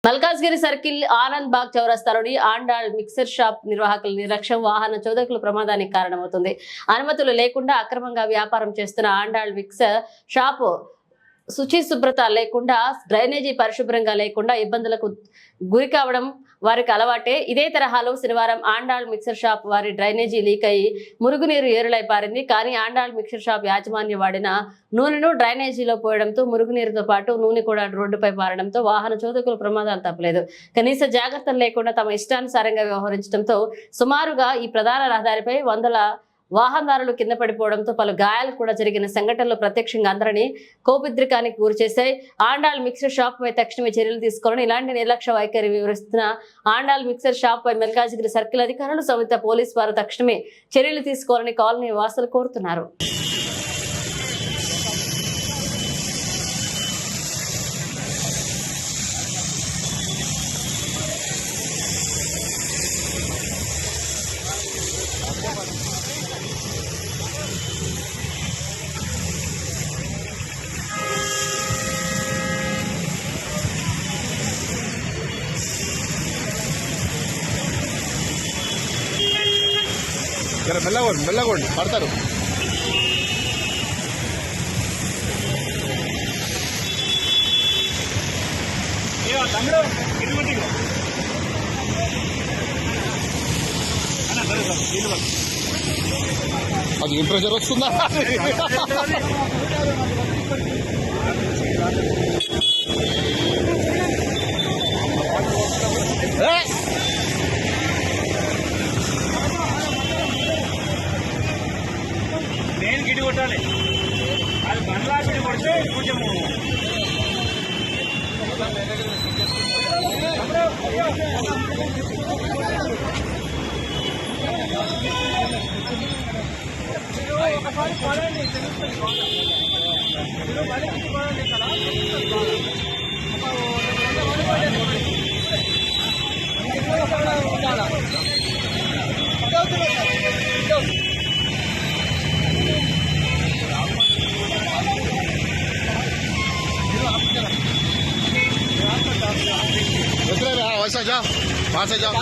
Malkajgiri circle Anand బాగ్ చౌరస్తాలోని Andal mixer shop నిర్వాహకుల నిర్లక్ష్యం వాహన చోదకుల ప్రమాదానికి కారణమవుతుంది. అనుమతులు లేకుండా అక్రమంగా వ్యాపారం చేస్తున్న ఆండాళ్ మిక్సర్ షాప్ శుచి శుభ్రత లేకుండా, డ్రైనేజీ పరిశుభ్రంగా లేకుండా ఇబ్బందులకు గురి కావడం వారికి అలవాటే. ఇదే తరహాలో శనివారం ఆండాళ్ మిక్సర్ షాప్ వారి డ్రైనేజీ లీక్ అయి మురుగునీరు ఏరులై పారింది. కానీ ఆండాళ్ మిక్సర్ షాప్ యాజమాన్యం వాడిన నూనెను డ్రైనేజీలో పోయడంతో మురుగునీరుతో పాటు నూనె కూడా రోడ్డుపై పారడంతో వాహన చోదకుల ప్రమాదాలు తప్పలేదు. కనీస జాగ్రత్తలు లేకుండా తమ ఇష్టానుసారంగా వ్యవహరించడంతో సుమారుగా ఈ ప్రధాన రహదారిపై వందల వాహనదారులు కింద పడిపోవడంతో పలు గాయాలు కూడా జరిగిన సంఘటనలు ప్రత్యక్షంగా అందరినీ కోపిద్రికానికి గురిచేశాయి. ఆండాళ్ మిక్సర్ షాప్ పై తక్షణమే చర్యలు తీసుకోవాలని, ఇలాంటి నిర్లక్ష్య వైఖరి వివరిస్తున్న ఆండాళ్ మిక్సర్ షాప్ పై మల్కాజ్గిరి సర్కిల్ అధికారులు సమిత పోలీసు వారు తక్షణమే చర్యలు తీసుకోవాలని కాలనీ వాసులు కోరుతున్నారు. మెల్లగోండి పడతారు. అది ఏం ప్రెషర్ వస్తుందా? నేను గిడి కొట్టాలి, అది బండ్లా గిడి కొడితే కొంచెం ఒకసారి పడండి, తెలుస్తుంది. वैसा जाओ, वहां से जाओ.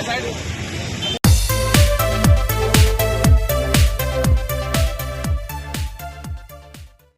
साइड